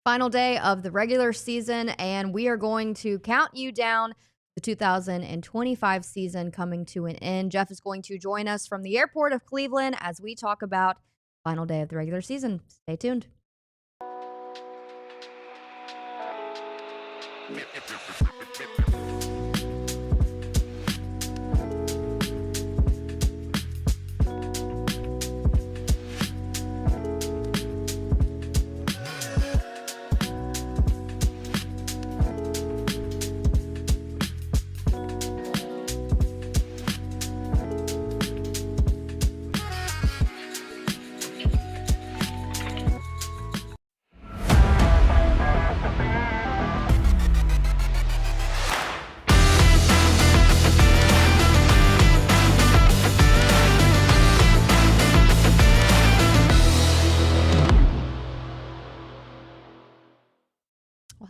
final day of the regular season, and we are going to count you down the 2025 season coming to an end. Jeff is going to join us from the airport of Cleveland as we talk about final day of the regular season. Stay tuned.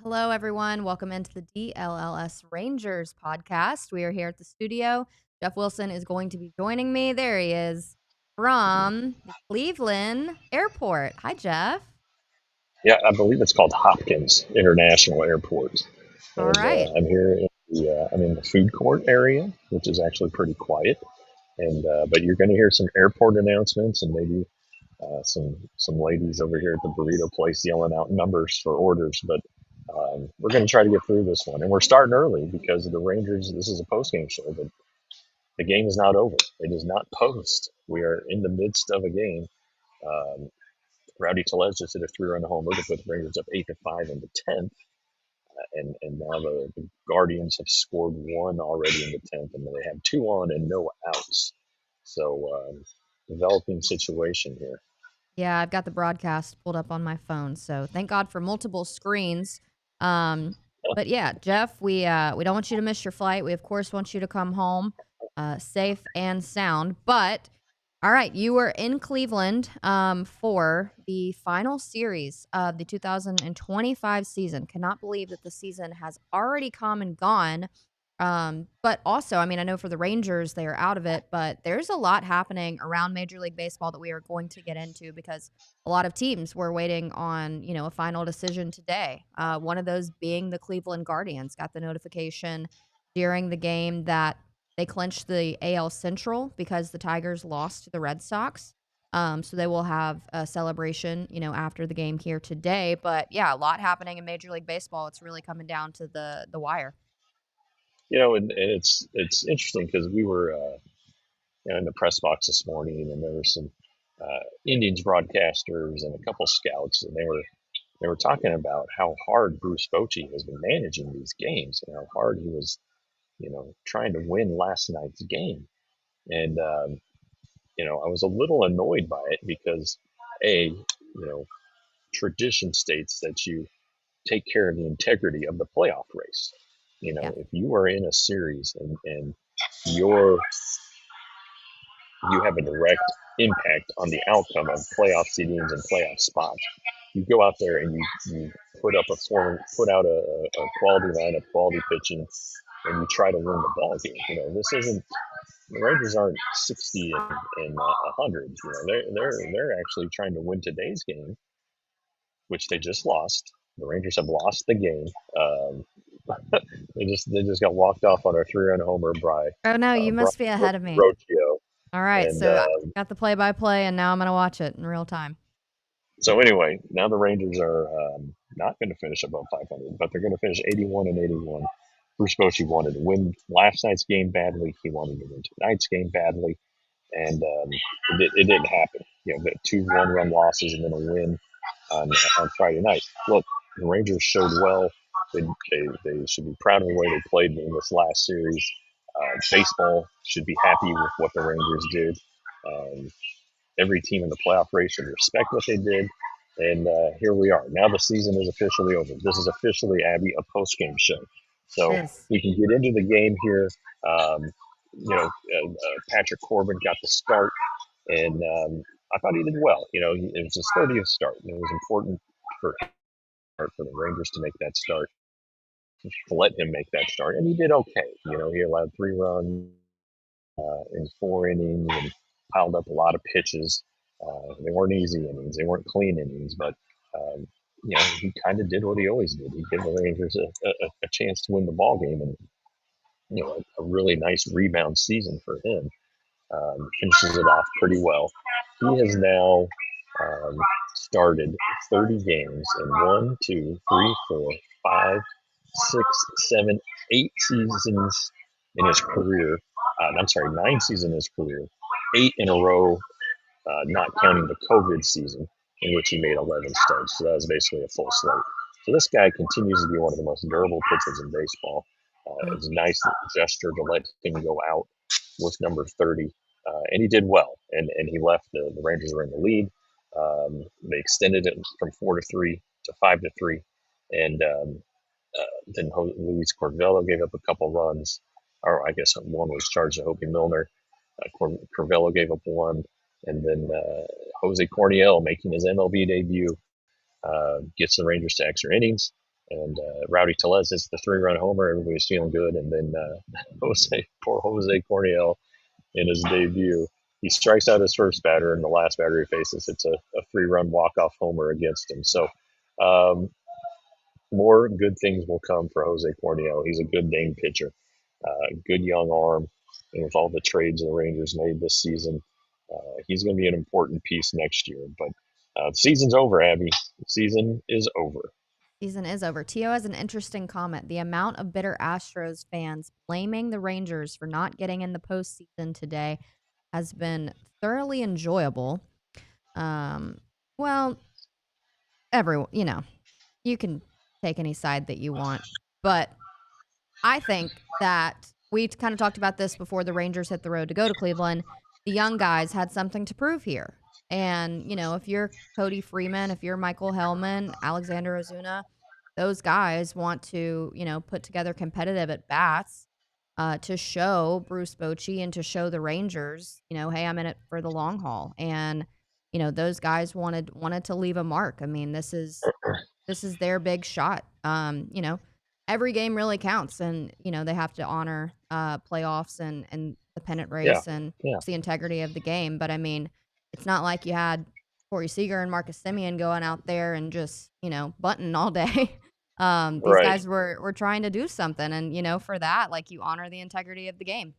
Hello, everyone. Welcome into the DLLS Rangers podcast. We are here at the studio. Jeff Wilson is going to be joining me. There he is from the Cleveland Airport. Hi, Jeff. Yeah, I believe it's called Hopkins International Airport. All right. I'm here in the food court area, which is actually pretty quiet. But you're going to hear some airport announcements and maybe some ladies over here at the burrito place yelling out numbers for orders. But we're going to try to get through this one, and we're starting early because of the Rangers. This is a post-game show, but the game is not over. It is not post. We are in the midst of a game. Rowdy Tellez just hit a 3-run homer to put the Rangers up 8-5 in the 10th, and now the Guardians have scored one already in the 10th, and they have 2 on and no outs. So developing situation here. Yeah, I've got the broadcast pulled up on my phone, so thank God for multiple screens. But yeah, Jeff, we don't want you to miss your flight. We of course want you to come home safe and sound. But all right, you were in Cleveland for the final series of the 2025 season. Cannot believe that the season has already come and gone. But also, I mean, I know for the Rangers, they are out of it, but there's a lot happening around Major League Baseball that we are going to get into because a lot of teams were waiting on, a final decision today. One of those being the Cleveland Guardians got the notification during the game that they clinched the AL Central because the Tigers lost to the Red Sox. So they will have a celebration, after the game here today. But yeah, a lot happening in Major League Baseball. It's really coming down to the wire. And it's interesting because we were in the press box this morning, and there were some Indians broadcasters and a couple scouts, and they were talking about how hard Bruce Bochy has been managing these games and how hard he was, trying to win last night's game. And I was a little annoyed by it because tradition states that you take care of the integrity of the playoff race. Yeah. If you are in a series and you have a direct impact on the outcome of playoff seedings and playoff spots, you go out there and you put out a quality lineup, quality pitching, and you try to win the ball game. This isn't, the Rangers aren't 60 and 100. They're actually trying to win today's game, which they just lost. The Rangers have lost the game. They just got walked off on our 3-run homer by. Oh no, you must be ahead of me. Rocio. All right, so I got the play-by-play, and now I'm going to watch it in real time. So anyway, now the Rangers are not going to finish above 500, but they're going to finish 81-81. Bruce Bochy wanted to win last night's game badly. He wanted to win tonight's game badly, and it didn't happen. The 2 one-run losses and then a win on Friday night. Look, the Rangers showed well. They should be proud of the way they played in this last series. Baseball should be happy with what the Rangers did. Every team in the playoff race should respect what they did. And here we are. Now the season is officially over. This is officially, Abby, a post-game show. So we can get into the game here. Patrick Corbin got the start, and I thought he did well. It was his 30th start, and it was important for the Rangers to make that start, to let him make that start, and he did okay. He allowed 3 runs in 4 innings and piled up a lot of pitches. They weren't easy innings, they weren't clean innings, but he kind of did what he always did. He gave the Rangers a chance to win the ball game, and a really nice rebound season for him. Finishes it off pretty well. He has now started 30 games in 1, 2, 3, 4, 5, 6, 7, 8 seasons in his career. I'm sorry, 9 seasons in his career, 8 in a row, not counting the COVID season in which he made 11 starts. So that was basically a full slate. So this guy continues to be one of the most durable pitchers in baseball. Mm. It's a nice gesture to let him go out with number 30. And he did well. And he left. The Rangers were in the lead. They extended it from 4-3 to 5-3. And then Luis Corvello gave up a couple runs. Or I guess one was charged to Hopi Milner. Corvello gave up one. And then Jose Corniel making his MLB debut gets the Rangers to extra innings. And Rowdy Tellez hits the 3-run homer. Everybody's feeling good. And then poor Jose Corniel in his debut, he strikes out his first batter, and the last batter he faces, it's a 3-run walk-off homer against him. So more good things will come for Jose Corniel. He's a good name pitcher, good young arm, and with all the trades the Rangers made this season, he's going to be an important piece next year. But the season's over, Abby. The season is over. Season is over. Tio has an interesting comment. The amount of bitter Astros fans blaming the Rangers for not getting in the postseason today has been thoroughly enjoyable. Well, everyone, you can take any side that you want, but I think that we kind of talked about this before the Rangers hit the road to go to Cleveland. The young guys had something to prove here. And, if you're Cody Freeman, if you're Michael Hellman, Alexander Osuna, those guys want to, put together competitive at bats to show Bruce Bochy and to show the Rangers, hey, I'm in it for the long haul. And, those guys wanted to leave a mark. I mean, this is their big shot. Every game really counts, and they have to honor playoffs and the pennant Yeah, race and yeah, the integrity of the game. But I mean, it's not like you had Corey Seager and Marcus Semien going out there and just bunting all day. These right. guys were trying to do something, and for that, like, you honor the integrity of the game.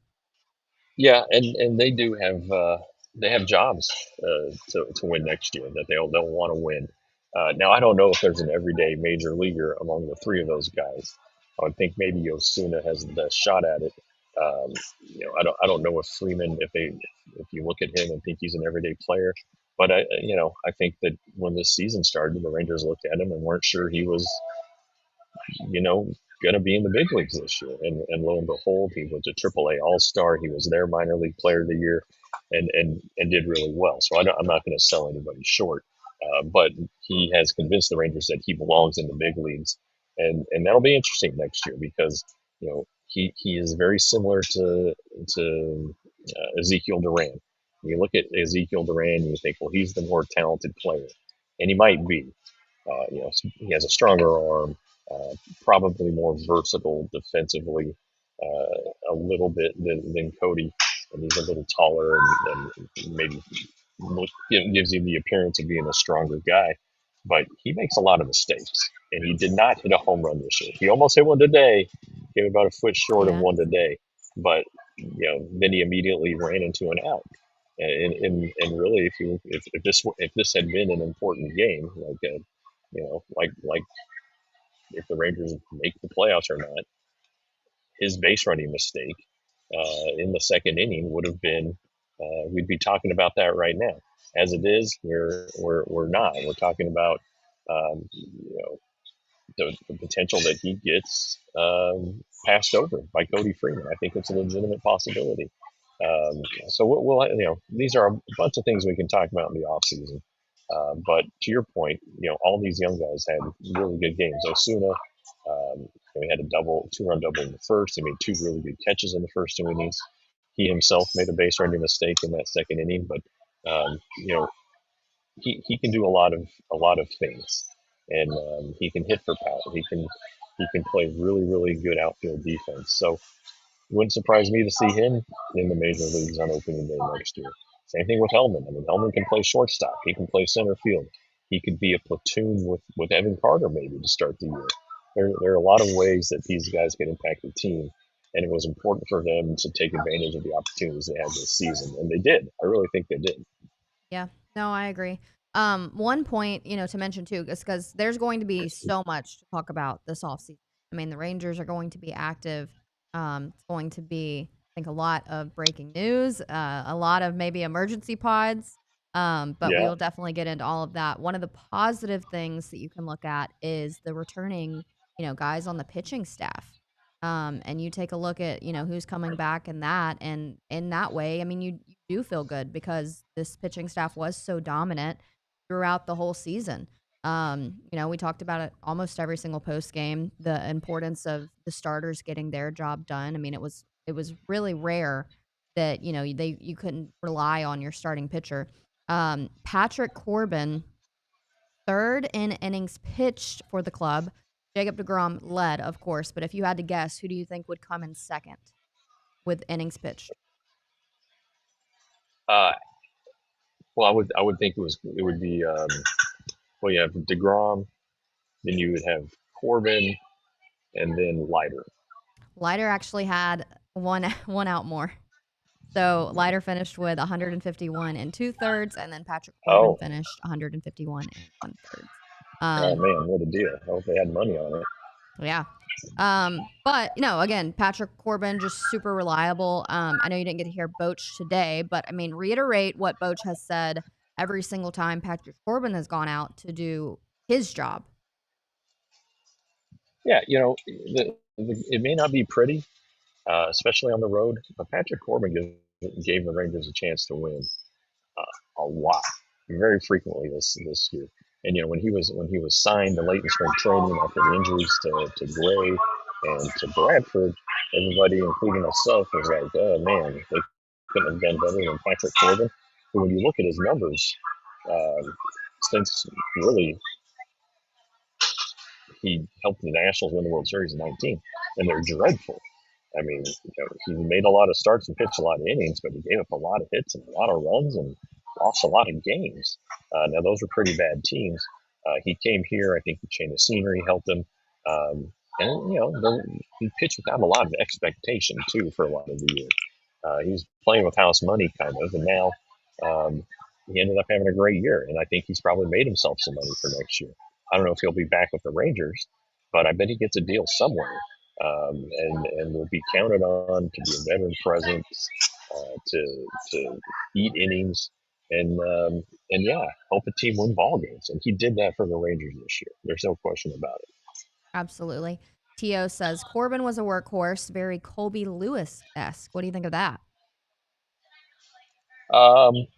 Yeah, and they have jobs to win next year that they'll want to win. Now I don't know if there's an everyday major leaguer among the three of those guys. I would think maybe Osuna has the best shot at it. Um, I don't know if Freeman, if you look at him and think he's an everyday player, but I think that when this season started, the Rangers looked at him and weren't sure he was going to be in the big leagues this year. And lo and behold, he was a AAA All Star. He was their minor league player of the year, and did really well. So I'm not going to sell anybody short, but he has convinced the Rangers that he belongs in the big leagues, and that'll be interesting next year because he is very similar to Ezekiel Duran. You look at Ezekiel Duran, and you think, well, he's the more talented player, and he might be. He has a stronger arm, probably more versatile defensively, a little bit than Cody, and he's a little taller and maybe gives him the appearance of being a stronger guy. But he makes a lot of mistakes, and he did not hit a home run this year. He almost hit one today, came about a foot short of Yeah. one today, but then he immediately ran into an out. And really, if this had been an important game, like if the Rangers make the playoffs or not, his base running mistake in the second inning would have been we'd be talking about that right now. As it is, we're not. We're talking about the potential that he gets passed over by Cody Freeman. I think it's a legitimate possibility. So these are a bunch of things we can talk about in the offseason. But to your point, all these young guys had really good games. Osuna, he had a 2-run double in the first. He made 2 really good catches in the first 2 innings. He himself made a base running mistake in that second inning, but um, you know he can do a lot of things, and he can hit for power. He can play really really good outfield defense. So it wouldn't surprise me to see him in the major leagues on opening day next year. Same thing with Hellman. I mean, Hellman can play shortstop. He can play center field. he could be a platoon with Evan Carter maybe to start the year. There are a lot of ways that these guys can impact the team, and it was important for them to take advantage of the opportunities they had this season, and they did. I really think they did. Yeah. No, I agree. One point, to mention too, is because there's going to be so much to talk about this offseason. I mean, the Rangers are going to be active. It's going to be, I think, a lot of breaking news, a lot of maybe emergency pods. But we Yeah, will definitely get into all of that. One of the positive things that you can look at is the returning, guys on the pitching staff. And you take a look at, who's coming back and in that way, I mean, you do feel good because this pitching staff was so dominant throughout the whole season. We talked about it almost every single post game, the importance of the starters getting their job done. I mean, it was really rare that, you couldn't rely on your starting pitcher. Patrick Corbin, third in innings pitched for the club. Jacob deGrom led, of course, but if you had to guess, who do you think would come in second with innings pitched? uh, well, I would think it would be well, you have Degrom, then you would have Corbin, and then Leiter. Leiter actually had one one out more. So Leiter finished with 151 and 2/3, and then Patrick Corbin Oh, finished 151 and 1/3. oh Um, man, what a deal! I hope they had money on it. yeah. But again, Patrick Corbin just super reliable. I know you didn't get to hear Boch today, but I mean, reiterate what Boch has said every single time Patrick Corbin has gone out to do his job. Yeah, it may not be pretty, especially on the road, but Patrick Corbin gave the Rangers a chance to win a lot, very frequently this year. And when he was signed to late in spring training after the injuries to Gray and to Bradford, everybody, including myself, was like, "Oh man, they couldn't have done better than Patrick Corbin." But when you look at his numbers, um, since really he helped the Nationals win the World Series in '19, and they're dreadful. I mean, he made a lot of starts and pitched a lot of innings, but he gave up a lot of hits and a lot of runs and lost a lot of games. Now, those were pretty bad teams. He came here. I think the change of scenery helped him. And, he pitched without a lot of expectation, too, for a lot of the year. He was playing with house money, kind of, and now um, he ended up having a great year. And I think he's probably made himself some money for next year. I don't know if he'll be back with the Rangers, but I bet he gets a deal somewhere, and will be counted on to be a veteran presence, to eat innings, and yeah, help a team win ball games. And he did that for the Rangers this year. There's no question about it. Absolutely. Tio says Corbin was a workhorse, very Colby Lewis esque. What do you think of that?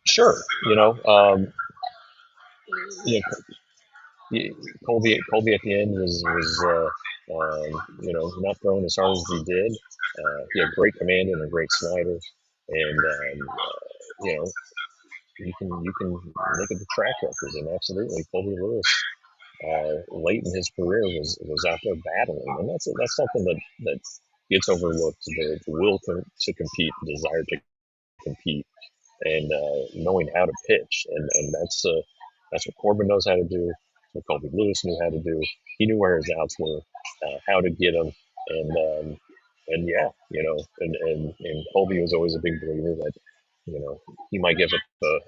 Sure, you know, Colby at the end was not throwing as hard as he did. He had great command and a great slider, and you know you can look at the track record, and absolutely Colby Lewis, late in his career, was out there battling, and that's something that gets overlooked: the will to compete, the desire to compete, and knowing how to pitch, and that's what Corbin knows how to do. What Colby Lewis knew how to do. He knew where his outs were, how to get them, and yeah, and Colby was always a big believer that he might give up a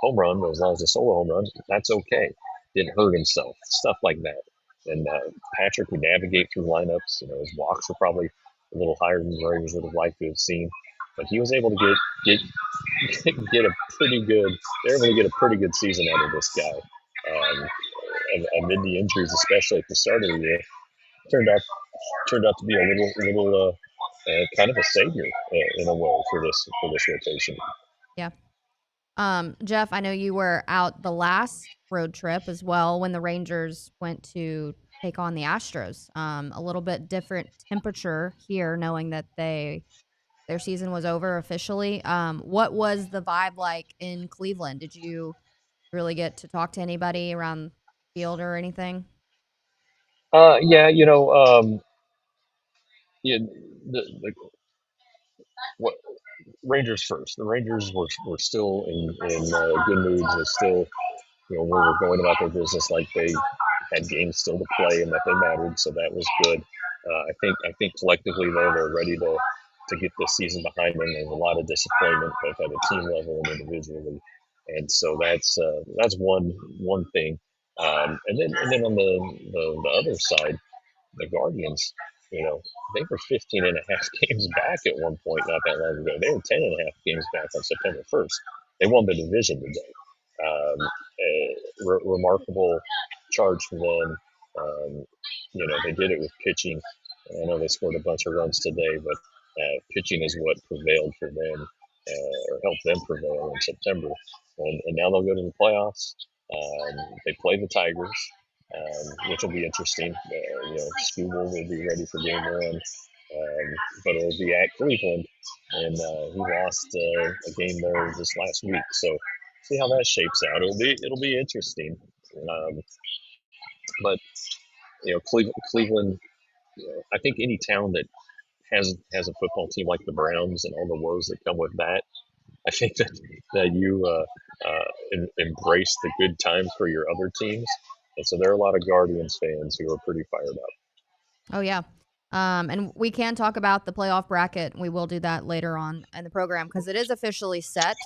home run, but as long as it's a solo home run, that's okay. Didn't hurt himself, stuff like that. And Patrick would navigate through lineups. His walks were probably a little higher than the Rangers would have liked to have seen, but he was able to get a pretty good. They're able to get a pretty good season out of this guy. And amid the injuries, especially at the start of the year, turned out to be a little kind of a savior in a way for this rotation. Yeah. Jeff, I know you were out the last road trip as well when the Rangers went to take on the Astros. A little bit different temperature here, knowing that their season was over officially. What was the vibe like in Cleveland? Did you really get to talk to anybody around the field or anything? Yeah, yeah, the what Rangers first. The Rangers were still in good moods. They're still were going about their business like they had games still to play and that they mattered. So that was good. I think collectively though they're ready to get this season behind them. There's a lot of disappointment both at a team level and individually, and so that's one thing. And then on the other side, the Guardians, they were 15 and a half games back at one point not that long ago. They were 10 and a half games back on September 1st. They won the division today. A remarkable charge for them. They did it with pitching. I know they scored a bunch of runs today, but pitching is what prevailed for them, or helped them prevail in September. And now they'll go to the playoffs. They play the Tigers, which will be interesting. Skubal will be ready for game one, but it'll be at Cleveland, and he lost a game there just last week. So see how that shapes out. It'll be interesting. But Cleveland. I think any town that has a football team like the Browns and all the woes that come with that, I think that you embrace the good times for your other teams, and so there are a lot of Guardians fans who are pretty fired up. Oh yeah, and we can talk about the playoff bracket. We will do that later on in the program because it is officially set.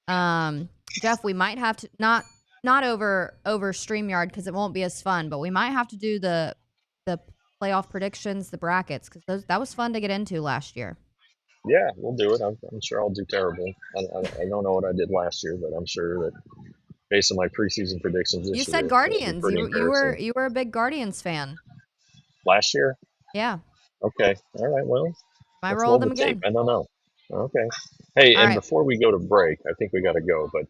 Jeff, we might have to not over StreamYard because it won't be as fun, but we might have to do the playoff predictions, the brackets, because that was fun to get into last year. Yeah, we'll do it. I'm sure I'll do terrible. I don't know what I did last year, but I'm sure that based on my preseason predictions this year, you said Guardians. You were a big Guardians fan last year. Yeah. Okay. All right. Well, I roll them again. Tape. I don't know. Okay. Hey, all and right. Before we go to break, I think we got to go. But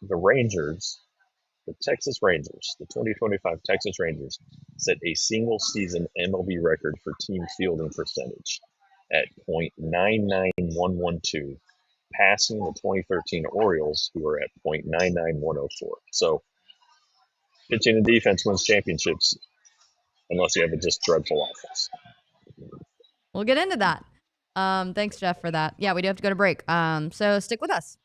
the Rangers, the Texas Rangers, the 2025 Texas Rangers, set a single season MLB record for team fielding percentage at .99112, passing the 2013 Orioles, who were at .99104. So, pitching and defense wins championships, unless you have a just dreadful offense. We'll get into that. Thanks, Jeff, for that. Yeah, we do have to go to break. So stick with us.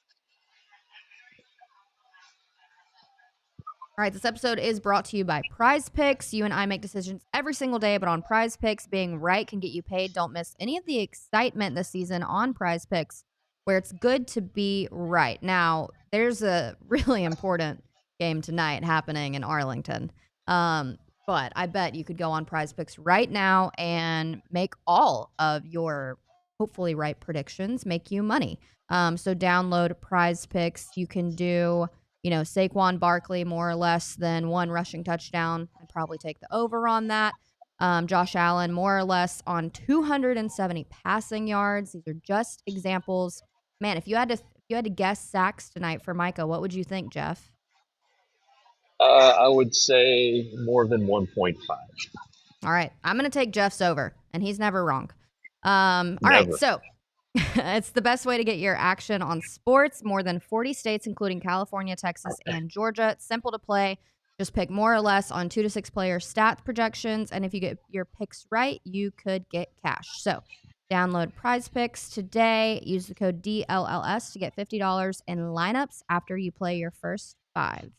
All right, this episode is brought to you by Prize Picks. You and I make decisions every single day, but on Prize Picks, being right can get you paid. Don't miss any of the excitement this season on Prize Picks, where it's good to be right. Now, there's a really important game tonight happening in Arlington. But I bet you could go on Prize Picks right now and make all of your hopefully right predictions make you money. So download Prize Picks. You can do Saquon Barkley more or less than one rushing touchdown. I'd probably take the over on that. Josh Allen more or less on 270 passing yards. These are just examples. Man, if you had to guess sacks tonight for Micah, what would you think, Jeff? I would say more than 1.5. All right, I'm gonna take Jeff's over, and he's never wrong. All right, so. It's the best way to get your action on sports. More than 40 states, including California, Texas, and Georgia. It's simple to play. Just pick more or less on 2 to 6 player stat projections. And if you get your picks right, you could get cash. So download Prize Picks today. Use the code DLLS to get $50 in lineups after you play your first 5.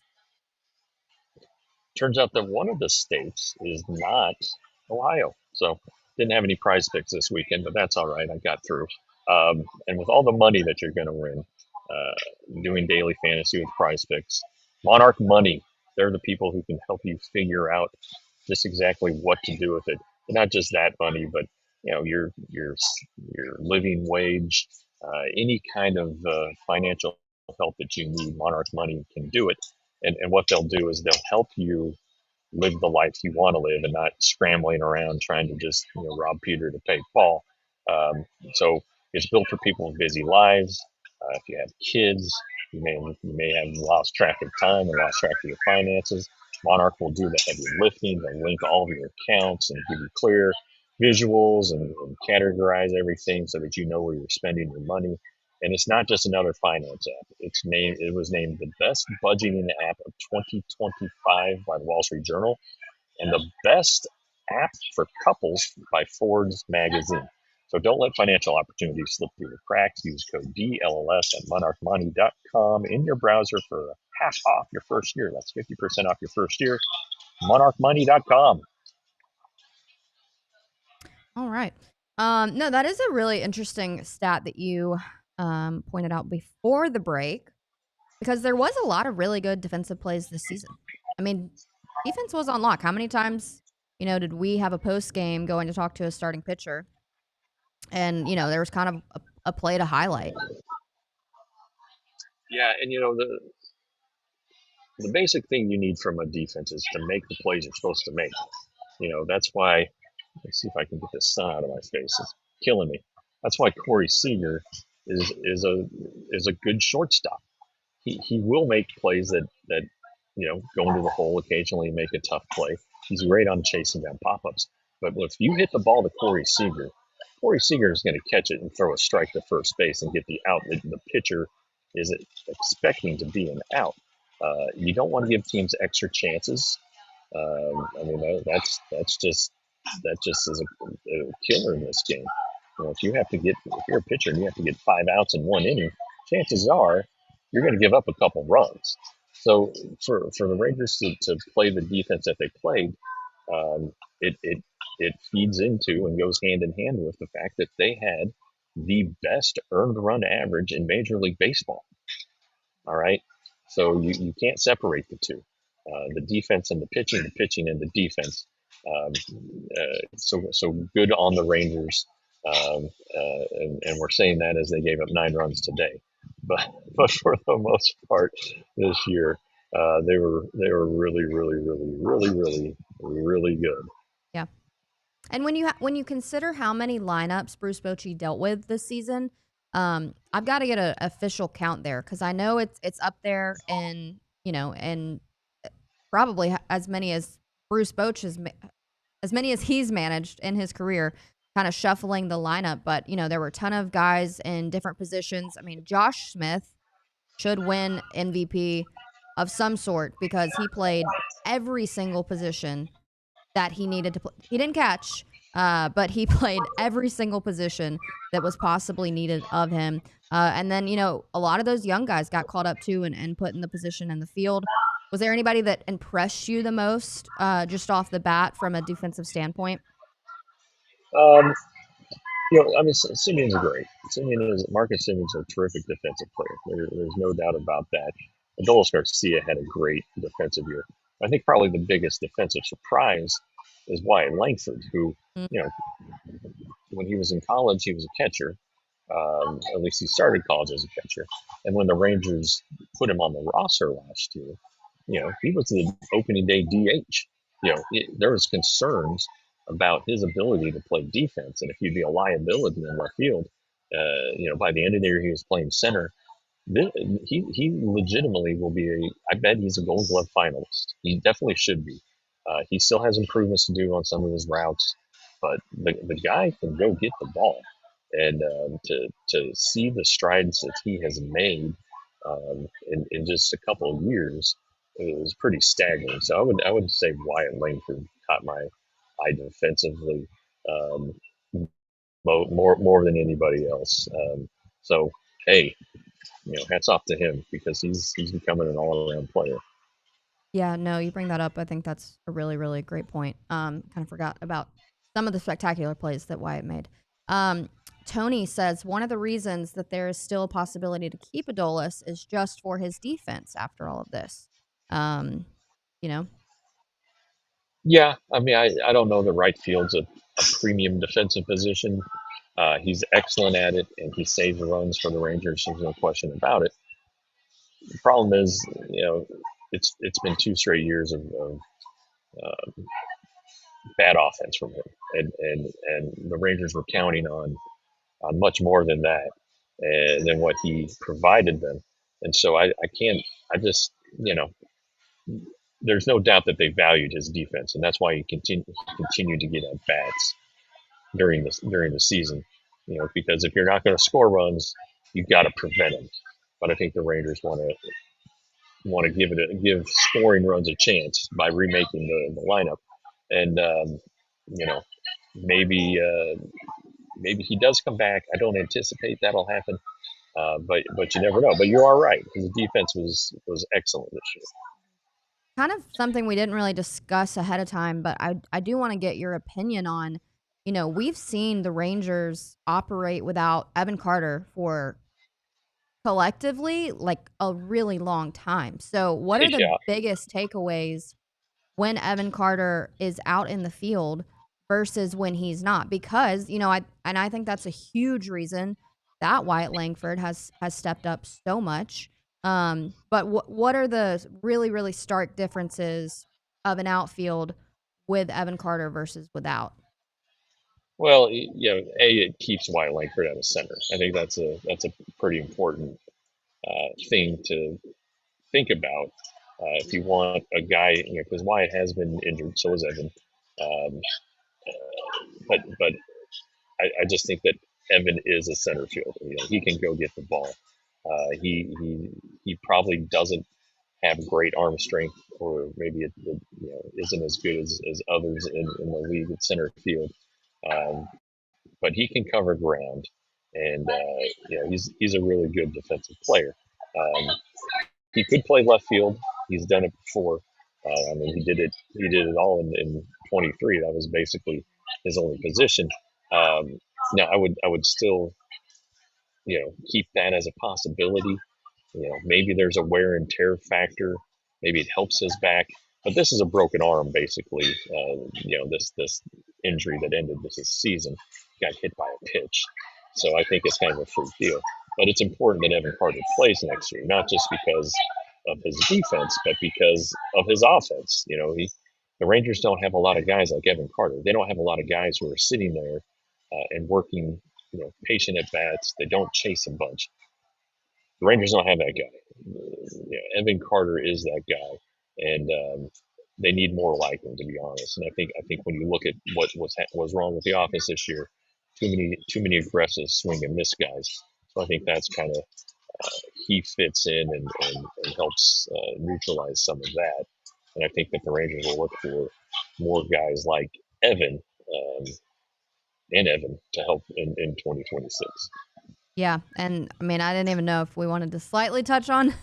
Turns out that one of the states is not Ohio. So didn't have any Prize Picks this weekend, but that's all right. I got through. And with all the money that you're going to win, doing daily fantasy with Prize Picks, Monarch Money, they're the people who can help you figure out just exactly what to do with it. And not just that money, but your living wage, any kind of financial help that you need. Monarch Money can do it. And what they'll do is they'll help you live the life you want to live and not scrambling around trying to just rob Peter to pay Paul. So it's built for people with busy lives. If you have kids, you may have lost track of time and lost track of your finances. Monarch will do the heavy lifting. They'll link all of your accounts and give you clear visuals and categorize everything so that you know where you're spending your money. And it's not just another finance app. It was named the best budgeting app of 2025 by the Wall Street Journal, and the best app for couples by Forbes magazine. So don't let financial opportunities slip through the cracks. Use code DLLS at monarchmoney.com in your browser for half off your first year. That's 50% off your first year. MonarchMoney.com. All right. No, that is a really interesting stat that you pointed out before the break, because there was a lot of really good defensive plays this season. I mean, defense was on lock. How many times, did we have a post game going to talk to a starting pitcher, and there was kind of a play to highlight. Yeah, and the basic thing you need from a defense is to make the plays you're supposed to make. That's why. Let's see if I can get this sun out of my face. It's killing me. That's why Corey Seager is a good shortstop. He will make plays that go into the hole occasionally, make a tough play. He's great on chasing down pop-ups. But if you hit the ball to Corey Seager is going to catch it and throw a strike to first base and get the out. The pitcher is expecting to be an out. You don't want to give teams extra chances. I mean, that's just is a killer in this game. If you're a pitcher and you have to get 5 outs in 1 inning, chances are you're going to give up a couple runs. So for the Rangers to play the defense that they played, it feeds into and goes hand in hand with the fact that they had the best earned run average in Major League Baseball. All right, so you can't separate the two, the defense and the pitching and the defense. So good on the Rangers, and we're saying that as they gave up 9 runs today, but for the most part this year, they were really really good. Yeah. And when you consider how many lineups Bruce Bochy dealt with this season, I've got to get an official count there, because I know it's up there, and and probably as many as Bruce Bochy as many as he's managed in his career, kind of shuffling the lineup. But there were a ton of guys in different positions. I mean, Josh Smith should win MVP of some sort, because he played every single position that he needed to play. He didn't catch, but he played every single position that was possibly needed of him. And then, a lot of those young guys got called up too, and put in the position in the field. Was there anybody that impressed you the most, just off the bat from a defensive standpoint? Um, I mean, Simeon's great. Marcus Simeon's a terrific defensive player. There's no doubt about that. Adolis Garcia had a great defensive year. I think probably the biggest defensive surprise is Wyatt Langford, who, when he was in college, he was a catcher. At least he started college as a catcher. And when the Rangers put him on the roster last year, he was the opening day DH. There was concerns about his ability to play defense, and if he'd be a liability in left field, by the end of the year he was playing center. He legitimately will be I bet he's a Gold Glove finalist. He definitely should be. He still has improvements to do on some of his routes, but the guy can go get the ball, and to see the strides that he has made in just a couple of years, it was pretty staggering. So I would say Wyatt Langford caught my eye defensively, more than anybody else. So hey, hats off to him, because he's becoming an all around player. Yeah, no, you bring that up. I think that's a really, really great point. Kind of forgot about some of the spectacular plays that Wyatt made. Tony says one of the reasons that there is still a possibility to keep Adolis is just for his defense after all of this. You know? Yeah, I mean, I don't know the right field's a premium defensive position. He's excellent at it, and he saves runs for the Rangers. There's no question about it. The problem is, it's been 2 straight years of bad offense from him, and the Rangers were counting on much more than that, than what he provided them. And so I can't. I just there's no doubt that they valued his defense, and that's why he continued to get at bats during the season. Because if you're not going to score runs, you've got to prevent them. But I think the Rangers want to give scoring runs a chance by remaking the lineup, and maybe he does come back. I don't anticipate that'll happen, But you never know. But you are right. The defense was excellent this year. Kind of something we didn't really discuss ahead of time, but I do want to get your opinion on, we've seen the Rangers operate without Evan Carter for collectively like a really long time. So, what are the Yeah. biggest takeaways when Evan Carter is out in the field versus when he's not? Because, I think that's a huge reason that Wyatt Langford has stepped up so much. But what are the really, really stark differences of an outfield with Evan Carter versus without? Well, it keeps Wyatt Langford out of center. I think that's a pretty important thing to think about if you want a guy, because Wyatt has been injured, so is Evan. Um, but I just think that Evan is a center fielder. He can go get the ball. He probably doesn't have great arm strength, or maybe it isn't as good as others in the league at center field. Um, but he can cover ground, and he's a really good defensive player. He could play left field. He's done it before. I mean, he did it. He did it all in 23. That was basically his only position. Um, now, I would still keep that as a possibility. Maybe there's a wear and tear factor. Maybe it helps his back. But this is a broken arm, basically. This injury that ended this season, got hit by a pitch. So I think it's kind of a freak deal. But it's important that Evan Carter plays next year, not just because of his defense, but because of his offense. The Rangers don't have a lot of guys like Evan Carter. They don't have a lot of guys who are sitting there and working, patient at bats. They don't chase a bunch. The Rangers don't have that guy. Evan Carter is that guy, and they need more like him, to be honest. And I think when you look at what was wrong with the offense this year, too many aggressive swing and miss guys. So I think that's kind of he fits in and helps neutralize some of that. And I think that the Rangers will look for more guys like Evan and Evan to help in 2026. Yeah, and I mean, I didn't even know if we wanted to slightly touch on the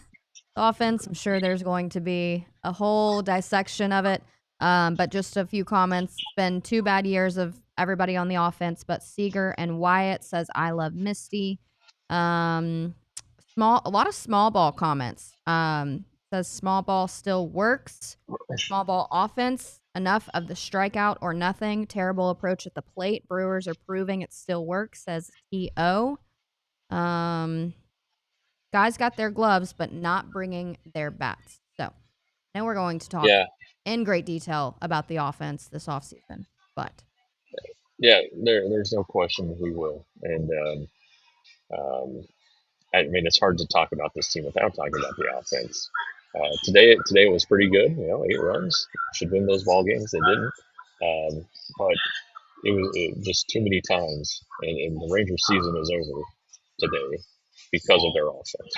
offense. I'm sure there's going to be a whole dissection of it. But just a few comments. It's been 2 bad years of everybody on the offense, but Seager and Wyatt says, I love Misty. A lot of small ball comments. Says small ball still works. Small ball offense, enough of the strikeout or nothing. Terrible approach at the plate. Brewers are proving it still works, says T.O. Um, Guys got their gloves, but not bringing their bats. So now we're going to talk Yeah, in great detail about the offense this offseason. But yeah, there's no question we will. And um, I mean, it's hard to talk about this team without talking about the offense. Today it was pretty good. 8 runs, should win those ball games. They didn't, but it just too many times. And the Rangers season is over today because of their offense.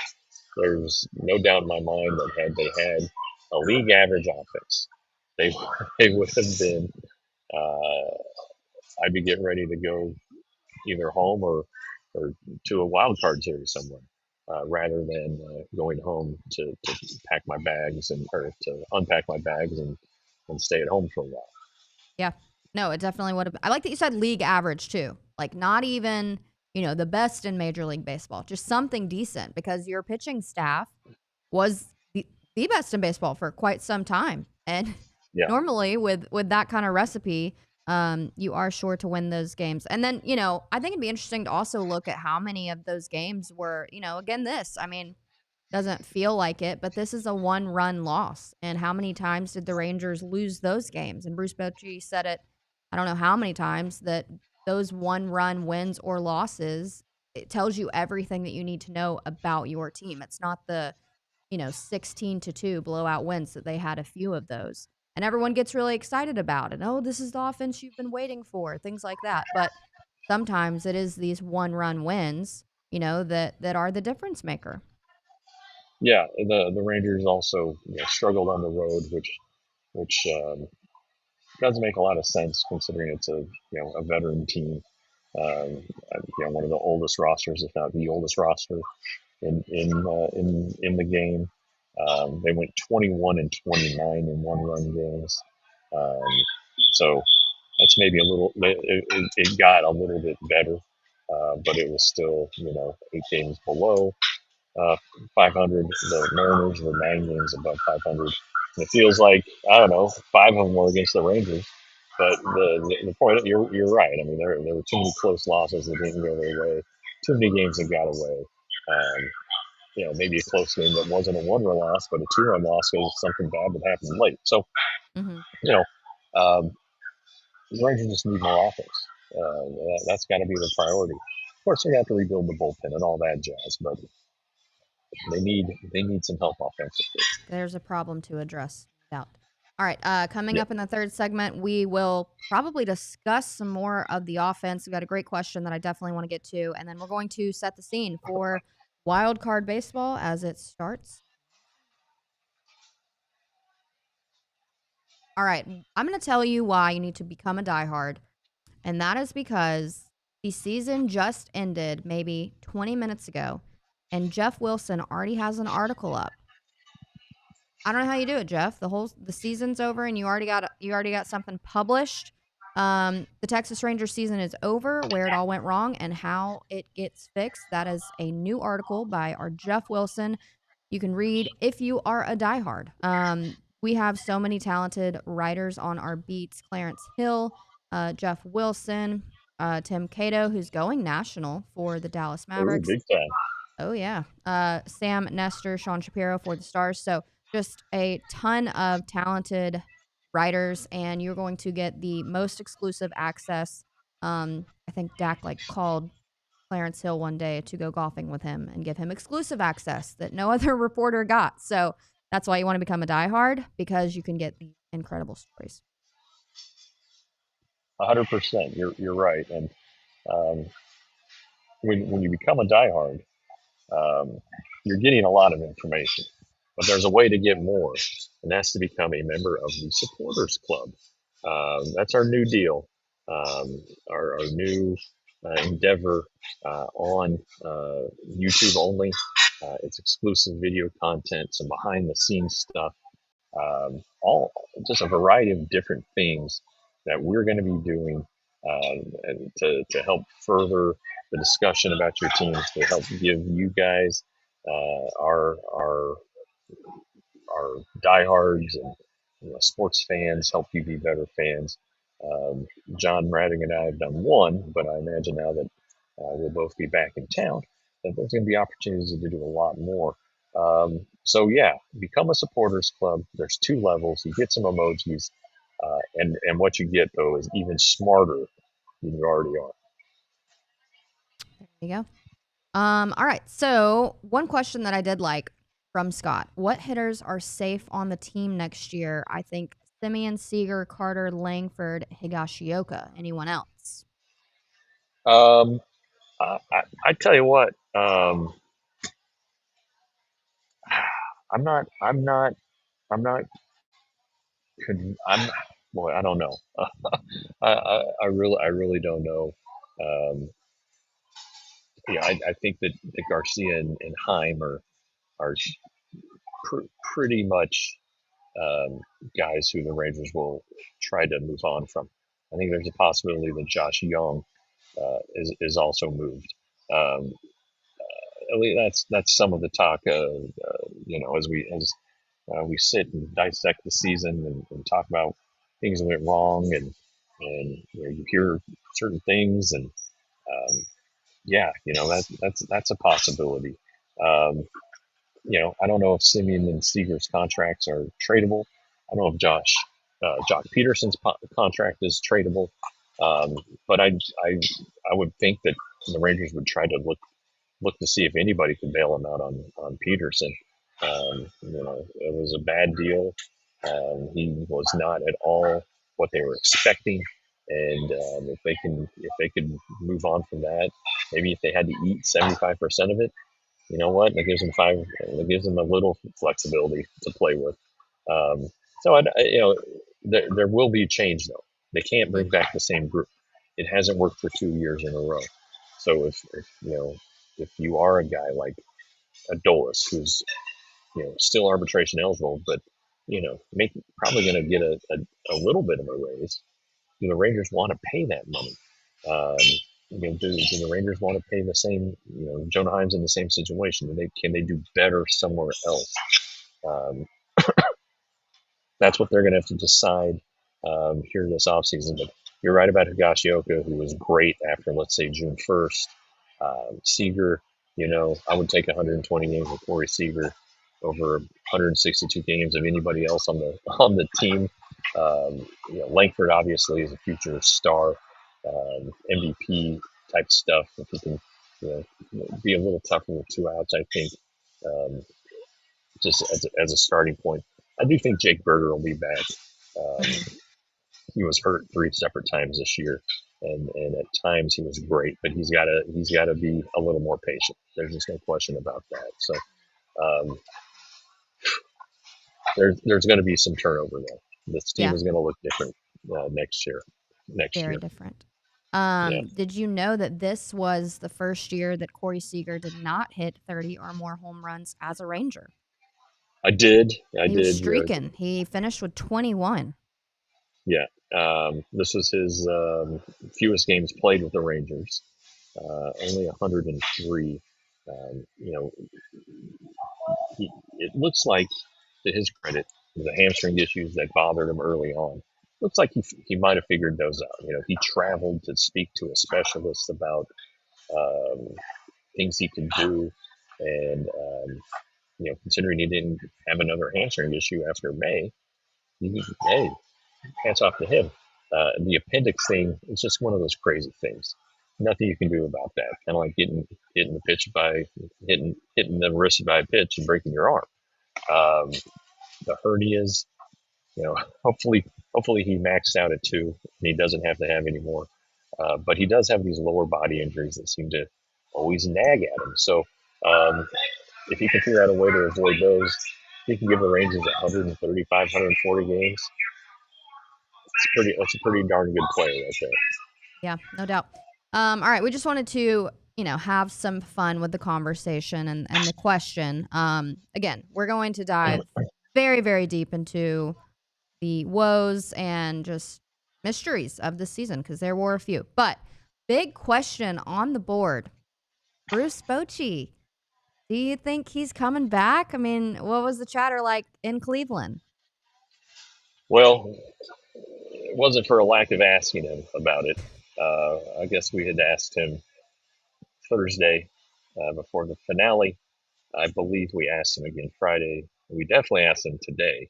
There's no doubt in my mind that had they had a league average offense, they they would have been. Uh, I'd be getting ready to go either home or to a wild card series somewhere, rather than going home to pack my bags or to unpack my bags and stay at home for a while. yeah, no, it definitely would have. I like that you said league average too. Like not even, the best in Major League Baseball, just something decent because your pitching staff was the best in baseball for quite some time. And Yeah, normally with that kind of recipe, you are sure to win those games. And then, I think it'd be interesting to also look at how many of those games were, again, I mean, doesn't feel like it, but this is a 1-run loss. And how many times did the Rangers lose those games? And Bruce Bochy said it, I don't know how many times, that those 1-run wins or losses, it tells you everything that you need to know about your team. It's not the 16-2 blowout wins that they had a few of those. And everyone gets really excited about it. Oh, this is the offense you've been waiting for, things like that. But sometimes it is these 1-run wins, that are the difference maker. yeah. The Rangers also struggled on the road, which doesn't make a lot of sense considering it's a veteran team. One of the oldest rosters, if not the oldest roster in the game. They went 21 and 29 in one-run games. Um, so that's maybe a little. It got a little bit better, but it was still 8 games below uh, 500. The Mariners were 9 games above 500. And it feels like I don't know, 5 of them were against the Rangers. But the point, you're right. I mean, there were too many close losses that didn't go their way. Too many games that got away. Maybe a close game that wasn't a one-run loss, but a two-run loss because something bad would happen late. So, Hmm. you know, um, the Rangers just need more offense. That's got to be the priority. Of course, they have to rebuild the bullpen and all that jazz, but they need some help offensively. There's a problem to address, no doubt. All right, coming Yeah, up in the third segment, we will probably discuss some more of the offense. We've got a great question that I definitely want to get to, and then we're going to set the scene for wild card baseball as it starts. All right, I'm going to tell you why you need to become a diehard, and that is because the season just ended maybe 20 minutes ago, and Jeff Wilson already has an article up. I don't know how you do it, Jeff. The season's over and you already got something published. The Texas Rangers season is over, where it all went wrong and how it gets fixed. That is a new article by our Jeff Wilson. You can read if you are a diehard. We have so many talented writers on our beats: Clarence Hill, Jeff Wilson, Tim Cato, who's going national for the Dallas ooh, Mavericks. big time. Oh yeah. Sam Nestor, Sean Shapiro for the Stars. So just a ton of talented writers, and you're going to get the most exclusive access. I think Dak called Clarence Hill one day to go golfing with him and give him exclusive access that no other reporter got. So that's why you want to become a diehard, because you can get the incredible stories. 100%. You're right. And um, when you become a diehard, um, you're getting a lot of information. But there's a way to get more, and that's to become a member of the Supporters Club. That's our new deal, our new endeavor on YouTube only. It's exclusive video content, some behind the scenes stuff, all just a variety of different things that we're going to be doing and to help further the discussion about your teams, to help give you guys our diehards and sports fans, help you be better fans. Um, John Radig and I have done one, but I imagine now that we'll both be back in town, that there's going to be opportunities to do a lot more. So yeah, become a supporters club. There's 2 levels. You get some emojis, and what you get though is even smarter than you already are. There you go. All right. So one question that I did like from Scott: what hitters are safe on the team next year? I think Simeon, Seager, Carter, Langford, Higashioka. Anyone else? Um, I tell you what, I'm not, I'm not, I'm not, I'm, boy, I don't know. I really don't know. Um, I think that Garcia and Heim are pretty much guys who the Rangers will try to move on from. I think there's a possibility that Josh Young is also moved. Um, at least that's some of the talk. As we sit and dissect the season and talk about things that went wrong, and you hear certain things, and yeah, that's a possibility. Um, I don't know if Simeon and Seager's contracts are tradable. I don't know if Jock Peterson's contract is tradable. Um, but I would think that the Rangers would try to look to see if anybody could bail him out on Peterson. It was a bad deal. He was not at all what they were expecting, and if they could move on from that, maybe if they had to eat 75% of it, you know what? That gives them five. That gives them a little flexibility to play with. So there will be change though. They can't bring back the same group. it hasn't worked for 2 years in a row. So if you are a guy like Adolis, who's still arbitration eligible, but probably going to get a little bit of a raise, do the Rangers want to pay that money? Do the Rangers want to pay the same? Jonah Heim's in the same situation. Can they do better somewhere else? Um, that's what they're going to have to decide here this offseason. But you're right about Higashioka, who was great after, let's say, June 1st. Seager, I would take 120 games of Corey Seager over 162 games of anybody else on the team. Langford obviously is a future star, MVP type stuff. If he can, be a little tougher with 2 outs, I think, just as a starting point. I do think Jake Berger will be back. Hmm. He was hurt 3 separate times this year, and at times he was great, but he's gotta be a little more patient. There's just no question about that. So um, there's going to be some turnover there. This team Yeah, is going to look different next year. Next very year, different. yeah. Did you know that this was the first year that Corey Seager did not hit 30 or more home runs as a Ranger? I did. I He was did. streaking. He finished with 21. Yeah. This was his fewest games played with the Rangers. Only 103. You know, it looks like, to his credit, the hamstring issues that bothered him early on. Looks like he might have figured those out. He traveled to speak to a specialist about um, things he could do, and considering he didn't have another hamstring issue after May, hey, hats off to him. The appendix thing is just one of those crazy things. Nothing you can do about that. Kind of like hitting the pitch by hitting the wrist by a pitch and breaking your arm. Um, the hernias, you know, hopefully he maxed out at 2 and he doesn't have to have any more. But he does have these lower body injuries that seem to always nag at him. So if he can figure out a way to avoid those, he can give the Rangers 135, 140 games. That's a pretty darn good player right there. Yeah, no doubt. All right, we just wanted to, have some fun with the conversation and the question. Again, we're going to dive very, very deep into the woes and just mysteries of the season because there were a few. But big question on the board: Bruce Bochy. Do you think he's coming back? I mean, what was the chatter like in Cleveland? Well, it wasn't for a lack of asking him about it. I guess we had asked him Thursday before the finale. I believe we asked him again Friday. We definitely asked him today,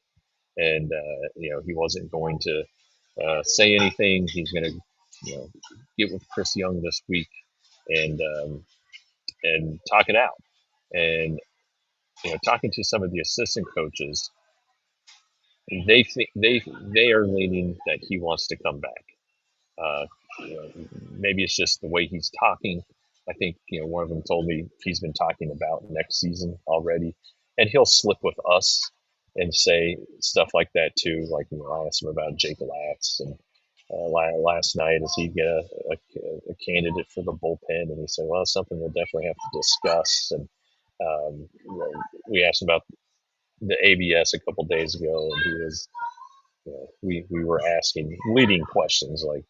and he wasn't going to say anything. He's going to get with Chris Young this week and talk it out. And talking to some of the assistant coaches, they think they are leaning that he wants to come back. Uh, Maybe it's just the way he's talking. I think one of them told me he's been talking about next season already, and he'll slip with us and say stuff like that too. Like I asked him about Jake Latz, and last night, is he a candidate for the bullpen? And he said, well, it's something we'll definitely have to discuss. And we asked him about the ABS a couple days ago, and he was we were asking leading questions like,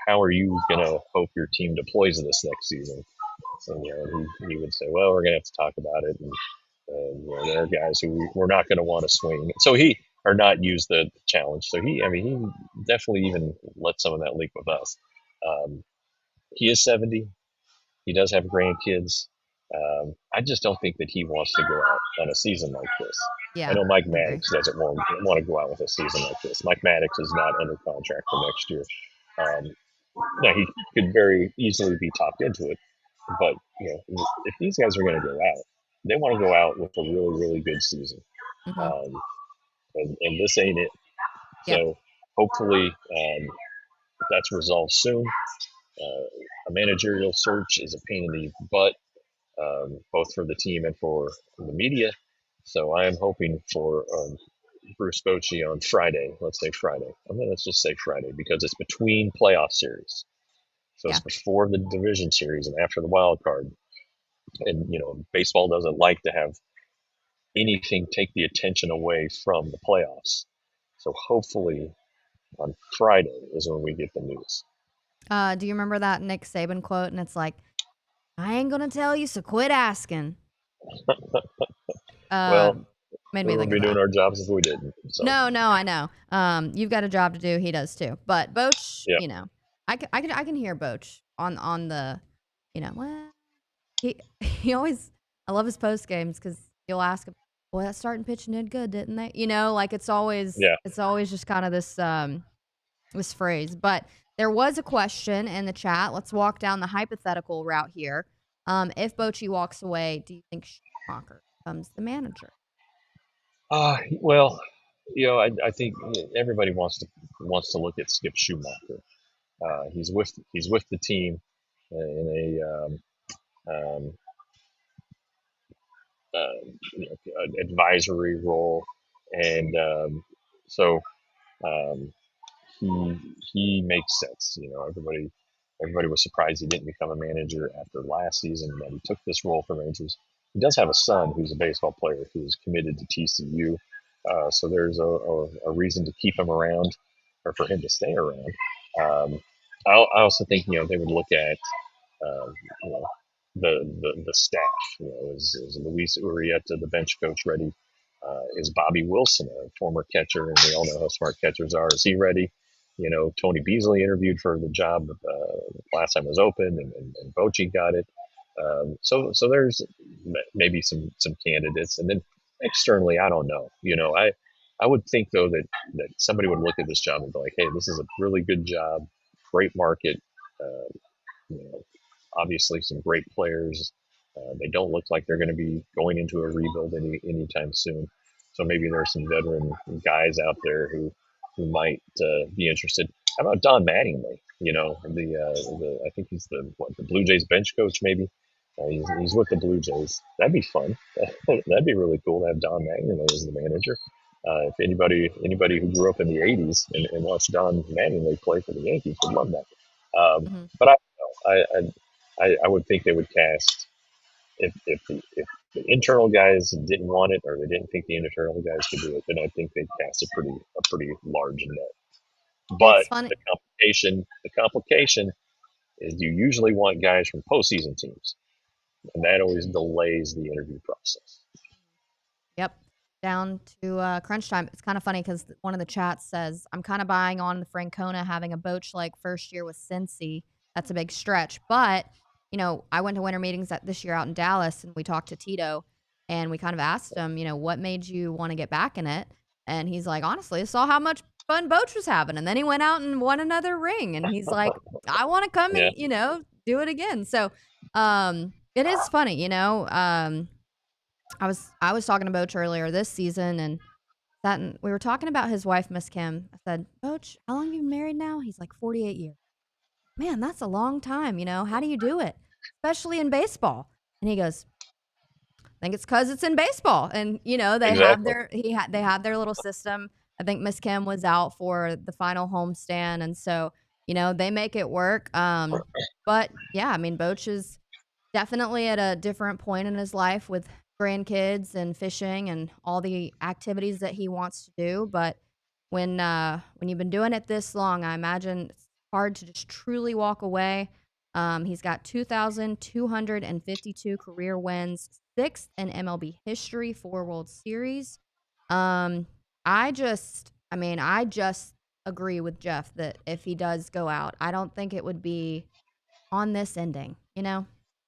how are you gonna hope your team deploys this next season? And he would say, well, we're gonna have to talk about it, and there are guys who we're not gonna want to swing. So or not use the challenge. So he definitely even let some of that leak with us. He is 70. He does have grandkids. I just don't think that he wants to go out on a season like this. I Yeah, know Mike I agree. Maddox doesn't want to go out with a season like this. Mike Maddox is not under contract for next year. Um, Now he could very easily be talked into it, but if these guys are going to go out, they want to go out with a really, really good season, Hmm. um, and this ain't it. Yep. So hopefully that's resolved soon. A managerial search is a pain in the butt, both for the team and for the media. So I am hoping for Bruce Bochy on Friday. Let's say Friday. Let's just say Friday because it's between playoff series. So it's Yeah. before the division series and after the wild card. And baseball doesn't like to have anything take the attention away from the playoffs. So hopefully on Friday is when we get the news. Do you remember that Nick Saban quote? And it's like, I ain't gonna tell you, so quit asking. Well, Made we me wouldn't think of be doing that. our jobs if we didn't. So No, I know. You've got a job to do. He does too. But Boch, yeah, I can hear Boch on the, well, he always. I love his post games because you'll ask him, "Boy, that starting pitching did good, didn't they?" Like it's always yeah. just kind of this phrase. But there was a question in the chat. Let's walk down the hypothetical route here. If Bochy walks away, do you think Schumacher becomes the manager? Well, I think everybody wants to look at Skip Schumacher. He's with the team in um, an advisory role, and so um, he makes sense. Everybody was surprised he didn't become a manager after last season, and that he took this role for Rangers. He does have a son who's a baseball player who is committed to TCU, so there's a reason to keep him around or for him to stay around. Um, I also think they would look at um, you know, the staff. Is Luis Urieta the bench coach ready? Is Bobby Wilson a former catcher, and we all know how smart catchers are? Is he ready? Tony Beasley interviewed for the job last time it was open, and Bochy got it. So there's maybe some candidates, and then externally, I don't know. I would think though that somebody would look at this job and be like, hey, this is a really good job, great market. Uh, you know, Obviously some great players. They don't look like they're going to be going into a rebuild anytime soon. So maybe there's some veteran guys out there who might be interested. How about Don Mattingly? The I think he's the Blue Jays bench coach maybe. He's with the Blue Jays. That'd be fun. That'd be really cool to have Don Mattingly as the manager. If anybody who grew up in the '80s and watched Don Mattingly play for the Yankees would love that. Mhm. But I would think they would cast if the internal guys didn't want it or they didn't think the internal guys could do it, then I think they'd cast a pretty large net. But It's funny. the complication is you usually want guys from postseason teams, and that always delays the interview process. Yep. Down to crunch time. It's kind of funny because one of the chats says, I'm kind of buying on the Francona having a Boch like first year with Cincy. That's a big stretch. But, I went to winter meetings this year out in Dallas and we talked to Tito and we kind of asked him, what made you want to get back in it? And he's like, honestly, I saw how much fun Boch was having. And then he went out and won another ring. And he's like, I want to come Yeah, and, do it again. So it is funny, I was talking to Boch earlier this season, and we were talking about his wife, Miss Kim. I said, Boch, how long have you been married now? He's like 48 years. Man, that's a long time. How do you do it, especially in baseball? And he goes, I think it's because it's in baseball, and they have exactly. they had their little system. I think Miss Kim was out for the final homestand, and so they make it work. But yeah, I mean, Boch is definitely at a different point in his life with grandkids and fishing and all the activities that he wants to do. But when you've been doing it this long, I imagine it's hard to just truly walk away. He's got 2,252 career wins, sixth in MLB history, 4 World Series. Um, I just agree with Jeff that if he does go out, I don't think it would be on this ending, I Yeah,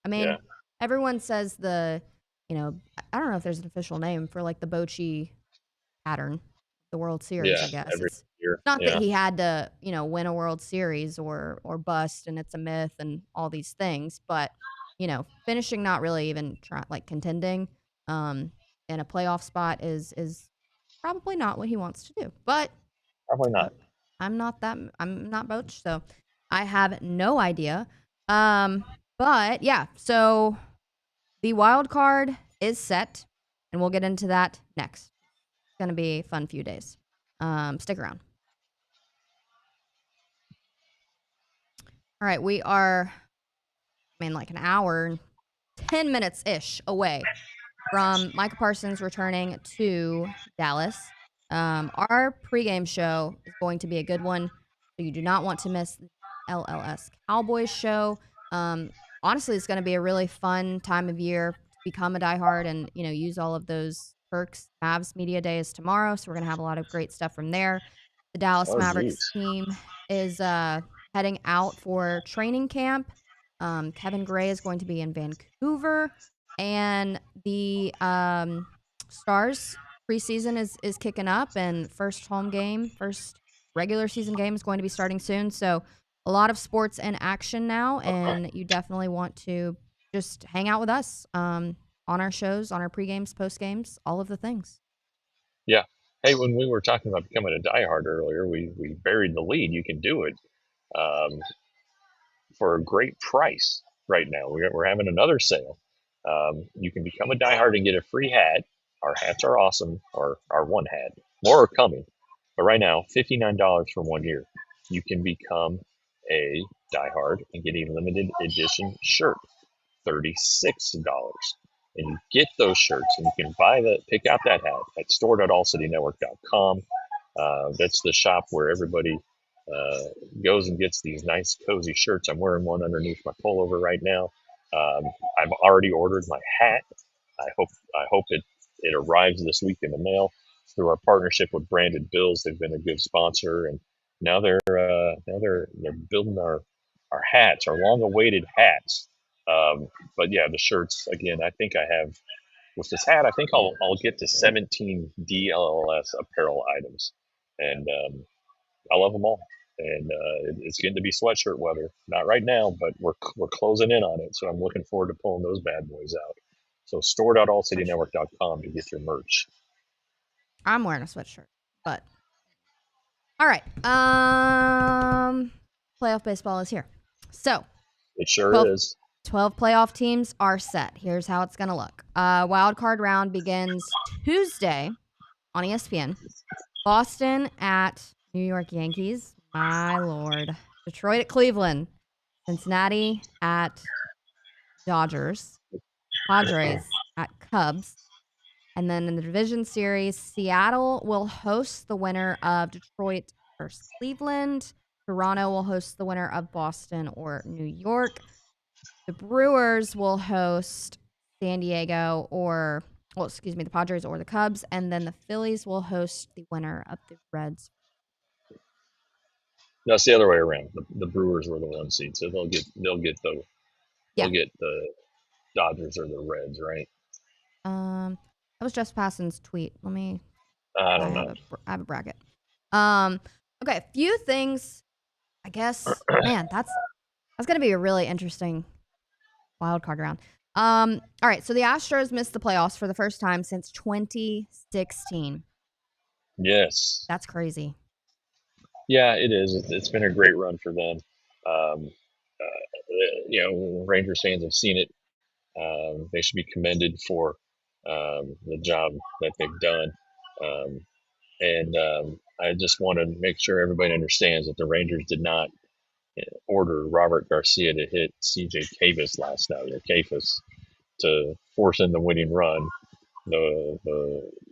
mean, everyone says I don't know if there's an official name for like the Bochy pattern, the World Series, yeah. I guess. Every It's year, not that yeah. he had to, win a World Series or bust and it's a myth and all these things, but finishing not really even like contending in a playoff spot is probably not what he wants to do. But Probably uh, not. I'm not Boch, so I have no idea. Um, but yeah, so the wild card is set, and we'll get into that next. going to be a fun few days. Stick around. All right, we are, like an hour, 10 minutes-ish away from Micah Parsons returning to Dallas. Our pregame show is going to be a good one, so you do not want to miss the LLS Cowboys show. Honestly, it's going to be a really fun time of year to become a diehard and, use all of those perks. Mavs Media Day is tomorrow, so we're going to have a lot of great stuff from there. The Dallas Oh, Mavericks geez. team is heading out for training camp. Kevin Gray is going to be in Vancouver, and the Stars preseason is kicking up, and first regular season game is going to be starting soon. So a lot of sports in action now, and you definitely want to just hang out with us on our shows, on our pre-games, post-games, all of the things. Yeah. Hey, when we were talking about becoming a diehard earlier, we buried the lead. You can do it for a great price right now. We're having another sale. You can become a diehard and get a free hat. Our hats are awesome, or our one hat. More are coming. But right now, $59 for 1 year. You can become a diehard and get a limited edition shirt, $36. And you get those shirts and you can pick out that hat at store.allcitynetwork.com. That's the shop where everybody goes and gets these nice cozy shirts. I'm wearing one underneath my pullover right now. I've already ordered my hat. I hope it arrives this week in the mail. Through our partnership with Branded Bills, they've been a good sponsor, and now they're building our hats, our long awaited hats. But yeah, the shirts again. I think I have with this hat. I think I'll get to 17 DLLS apparel items, and I love them all. And it's getting to be sweatshirt weather. Not right now, but we're closing in on it. So I'm looking forward to pulling those bad boys out. So store.allcitynetwork.com to get your merch. I'm wearing a sweatshirt, but all right. Playoff baseball is here. So It sure is. 12 playoff teams are set. Here's how it's going to look. Wild card round begins Tuesday on ESPN. Boston at New York Yankees. My Lord. Detroit at Cleveland. Cincinnati at Dodgers. Padres at Cubs. And then in the division series, Seattle will host the winner of Detroit versus Cleveland. Toronto will host the winner of Boston or New York. The Brewers will host San Diego the Padres or the Cubs. And then the Phillies will host the winner of the Reds. No, it's the other way around. The Brewers were the 1 seed, so they'll get the Dodgers or the Reds, right? That was Jeff Passan's tweet. I don't know. I have a bracket. Okay, a few things. I guess, man, that's gonna be a really interesting wild card round. All right, so the Astros missed the playoffs for the first time since 2016. Yes. That's crazy. Yeah, it is. It's been a great run for them. Rangers fans have seen it. They should be commended for the job that they've done. I just want to make sure everybody understands that the Rangers did not order Robert Garcia to hit C.J. Cavus last night, or Cafus, to force in the winning run.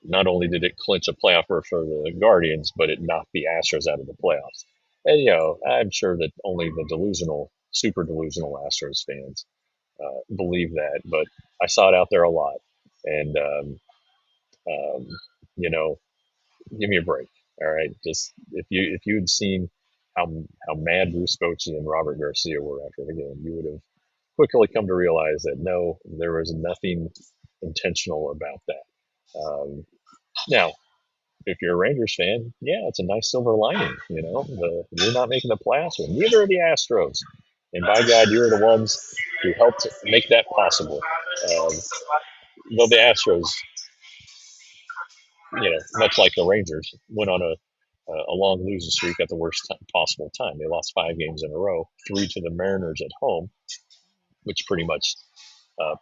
Not only did it clinch a playoff berth for the Guardians, but it knocked the Astros out of the playoffs. And I'm sure that only the super delusional Astros fans believe that, but I saw it out there a lot, and give me a break. All right, just if you'd seen how mad Bruce Bochy and Robert Garcia were after the game, you would have quickly come to realize that no, there was nothing intentional about that. Now, if you're a Rangers fan, yeah, it's a nice silver lining. You're not making the playoffs, and neither are the Astros. And by God, you're the ones who helped make that possible. Though the Astros, much like the Rangers, went on a long losing streak at the worst possible time. They lost 5 games in a row, 3 to the Mariners at home, which pretty much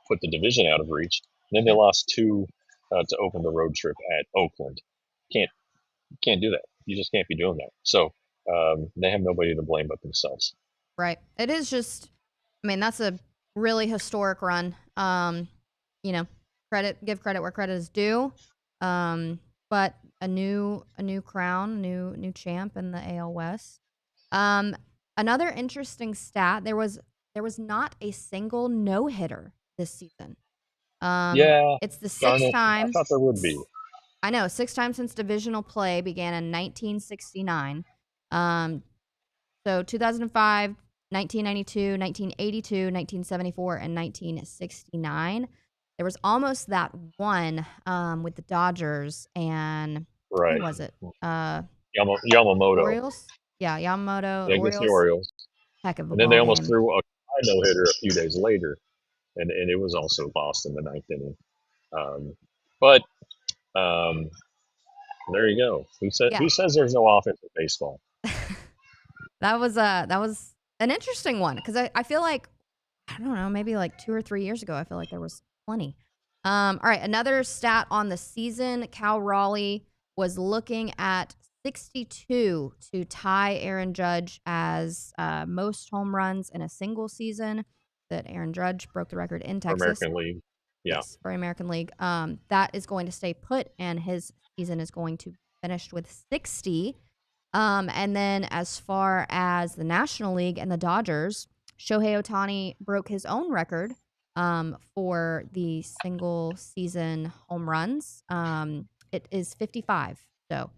put the division out of reach. And then they lost 2 to open the road trip at Oakland. can't can't do that. You just can't be doing that. So they have nobody to blame but themselves. Right. It is just, I mean, that's a really historic run. You know, give credit where credit is due. But a new crown, new champ in the AL West. Another interesting stat, there was not a single no-hitter this season. Yeah, It's the darn sixth it. I time. thought there would be. I know, sixth time since divisional play began in 1969. Um, so 2005, 1992, 1982, 1974, and 1969. There was almost that one with the Dodgers and who Right. was it? Yamamoto. Orioles? Yeah, Yamamoto, Yeah, against the Orioles. Orioles. Heck of a And then they ball almost game. threw a no hitter a few days later, and it was also lost in the ninth inning. But there you go. Yeah. Who says there's no offense in baseball? That was an interesting one because I feel like, I don't know, maybe like 2 or 3 years ago, I feel like there was plenty. All right, another stat on the season, Cal Raleigh was looking at 62 to tie Aaron Judge as most home runs in a single season. That Aaron Judge broke the record in For Texas. American League. Yeah. Yes, for American League. That is going to stay put, and his season is going to be finished with 60. And then as far as the National League and the Dodgers, Shohei Ohtani broke his own record for the single season home runs. It is 55. So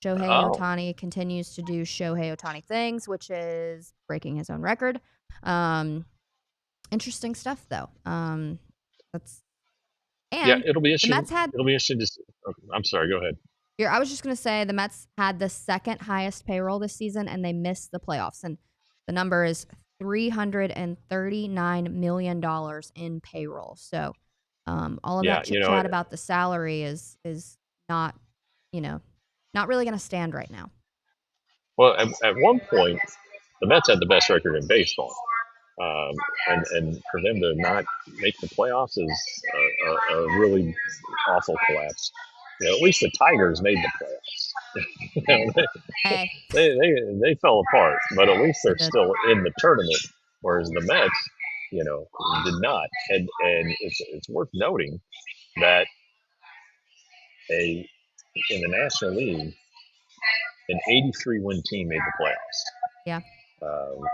Shohei Oh, Ohtani continues to do Shohei Ohtani things, which is breaking his own record. Interesting stuff, though. That's yeah. and It'll be the interesting. Mets had It'll be interesting to. I'm sorry. Go ahead. here, I was just going to say the Mets had the second highest payroll this season, and they missed the playoffs. And the number is $339 million in payroll. So all of Yeah. that chit chat about the salary is not, not really going to stand right now. Well, at one point, the Mets had the best record in baseball. Um, and for them to not make the playoffs is a really awful collapse. At least the Tigers made the playoffs. Hey, They fell apart, but at least they they're did. still in the tournament. Whereas the Mets, did not. And it's worth noting that a in the National League, an 83 win team made the Yeah. playoffs.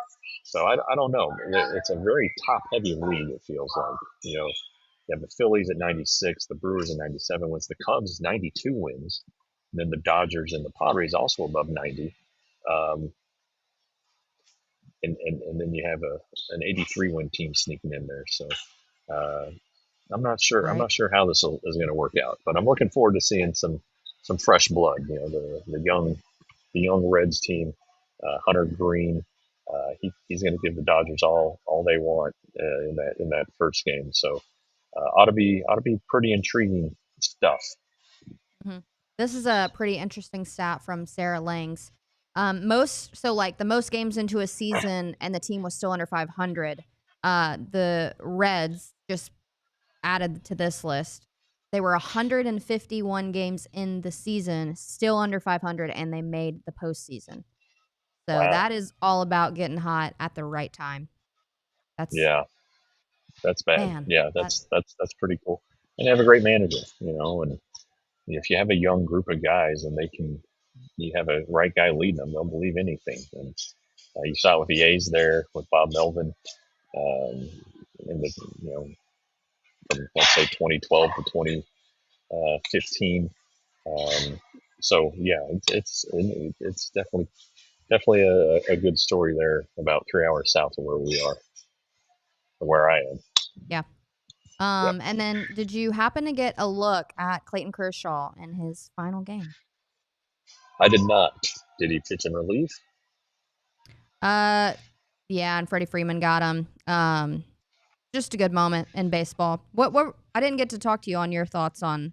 So I don't know. It's a very top heavy league. It feels like you have the Phillies at 96, the Brewers at 97 wins, the Cubs 92 wins, and then the Dodgers and the Padres also above 90. Um, and then you have an 83 win team sneaking in there. So uh, I'm not sure. I'm Right. not sure how this is going to work out, but I'm looking forward to seeing some fresh blood. The young Reds team, Hunter Green. He's going to give the Dodgers all they want in that first game. So ought to be pretty intriguing stuff. Mm-hmm. This is a pretty interesting stat from Sarah Langs. The most games into a season and the team was still under 500. The Reds just added to this list. They were 151 games in the season, still under 500, and they made the postseason. So Wow. that is all about getting hot at the right time. Yeah, that's bad. Man, Yeah, that's pretty cool. And they have a great manager, and if you have a young group of guys and you have a right guy leading them, they'll believe anything. And you saw it with the A's there with Bob Melvin, in the from let's say 2012 to 2015. So yeah, it's definitely a good story there about 3 hours south of where we are, or where I am. yeah. Yeah, And then did you happen to get a look at Clayton Kershaw in his final game? I did not. Did he pitch in relief? Uh, yeah, and Freddie Freeman got him. Just a good moment in baseball. What I didn't get to talk to you on your thoughts on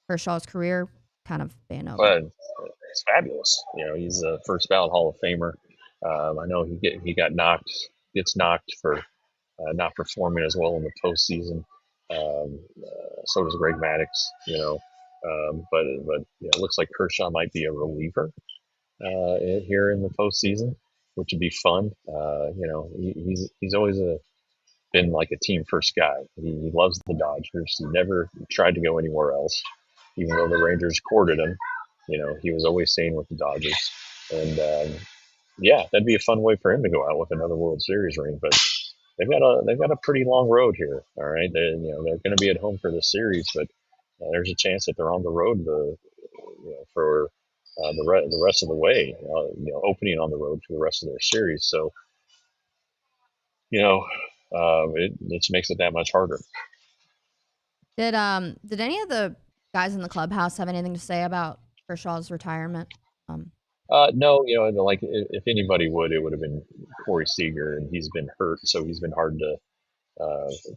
Kershaw's career kind of being over. But it's fabulous. He's a first ballot Hall of Famer. I know he gets knocked for not performing as well in the postseason. So does Greg Maddux. but it looks like Kershaw might be a reliever here in the postseason, which would be fun. He's always been like a team first guy. He loves the Dodgers. He never tried to go anywhere else, even though the Rangers courted him. He was always staying with the Dodgers, and yeah, that'd be a fun way for him to go out with another World Series ring. But they've got a pretty long road here. All right, they're going to be at home for the series, but there's a chance that they're on the road for the rest of the way. Opening on the road for the rest of their series. So you know, it just makes it that much harder. Did any of the guys in the clubhouse have anything to say about Kershaw's retirement? No, like if anybody would, it would have been Corey Seager, and he's been hurt, so he's been hard to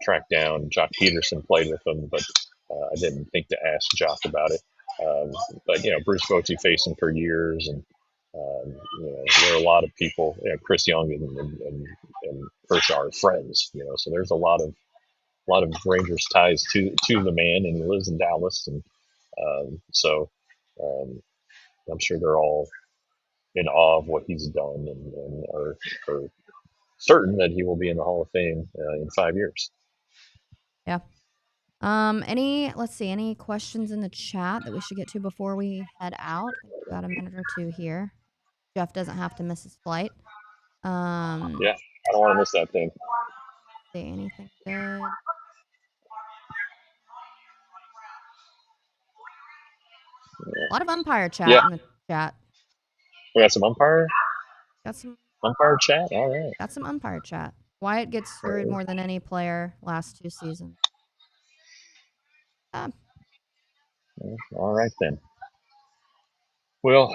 track down. Jock Peterson played with him, but I didn't think to ask Jock about it. But Bruce Bochy faced him for years, and there are a lot of people. Chris Young and Kershaw are friends. So there's a lot of Rangers ties to the man, and he lives in Dallas, and so I'm sure they're all in awe of what he's done, and are certain that he will be in the Hall of Fame in 5 years. Yeah. Let's see, any questions in the chat that we should get to before we head out? I think we've got a minute or two here. Jeff doesn't have to miss his flight. Yeah, I don't want to miss that thing. See anything good? A lot of umpire chat in the chat. We got some umpire chat. All right. Got some umpire chat. Wyatt gets screwed more than any player last 2 seasons. All right then. Well,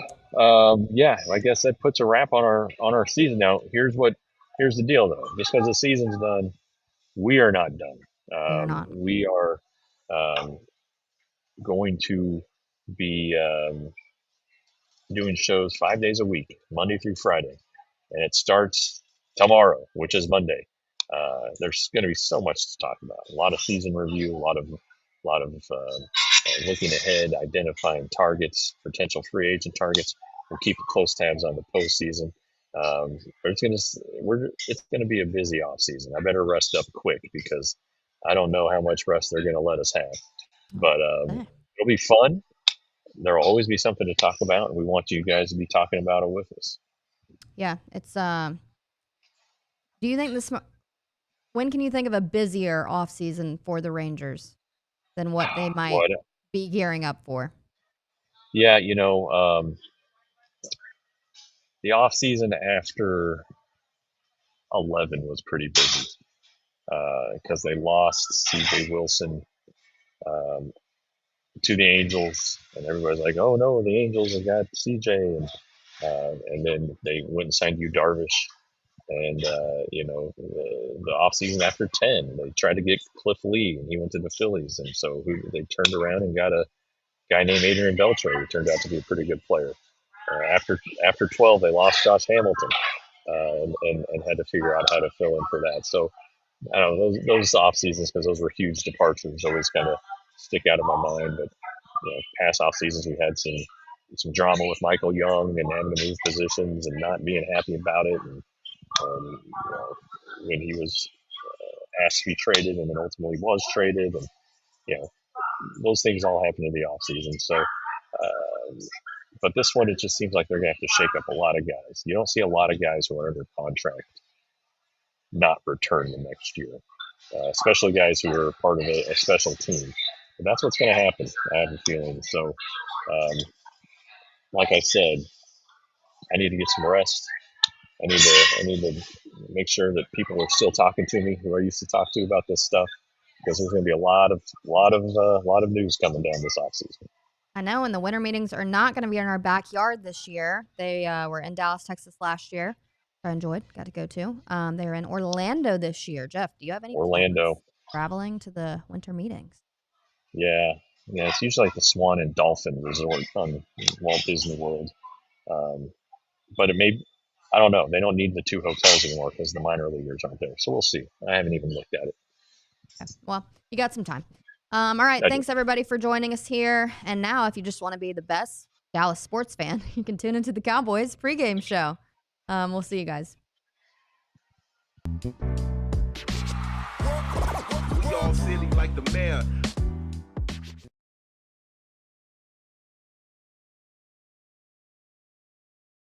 yeah, I guess that puts a wrap on our season. Now, here's the deal though. Just because the season's done, we are not done. We are not. We are going to be doing shows 5 days a week, Monday through Friday, and it starts tomorrow, which is Monday. There's going to be so much to talk about. A lot of season review, a lot of looking ahead, identifying targets, potential free agent targets. We'll keep close tabs on the postseason. But it's gonna be a busy off season. I better rest up quick because I don't know how much rest they're gonna let us have. But it'll be fun. There will always be something to talk about, and we want you guys to be talking about it with us. Yeah, it's do you think when can you think of a busier off season for the Rangers than what they might be gearing up for? Yeah, the off season after 11 was pretty busy because they lost CJ Wilson to the Angels, and everybody's like, "Oh no, the Angels have got CJ," and then they went and signed Yu Darvish, and the off season after 10, they tried to get Cliff Lee, and he went to the Phillies, and so they turned around and got a guy named Adrian Beltre, who turned out to be a pretty good player. After 12, they lost Josh Hamilton, and had to figure out how to fill in for that. So I don't know, those off seasons, because those were huge departures, always kind of stick out of my mind. But past off seasons, we had some drama with Michael Young and having to move positions and not being happy about it, and when he was asked to be traded and then ultimately was traded, and those things all happen in the off season. So. But this one, it just seems like they're going to have to shake up a lot of guys. You don't see a lot of guys who are under contract not return the next year, especially guys who are part of a special team. But that's what's going to happen, I have a feeling. So, like I said, I need to get some rest. I need to make sure that people are still talking to me who I used to talk to about this stuff, because there's going to be a lot of news coming down this offseason. I know, and the winter meetings are not going to be in our backyard this year. They were in Dallas, Texas last year. I enjoyed, got to go to. They're in Orlando this year. Jeff, do you have any plans traveling to the winter meetings? Yeah, it's usually like the Swan and Dolphin Resort on Walt Disney World. But I don't know. They don't need the 2 hotels anymore because the minor leaguers aren't there. So we'll see. I haven't even looked at it. Okay. Well, you got some time. All right. Thank you. Thanks everybody for joining us here. And now, if you just want to be the best Dallas sports fan, you can tune into the Cowboys pregame show. We'll see you guys. We all silly like the mayor.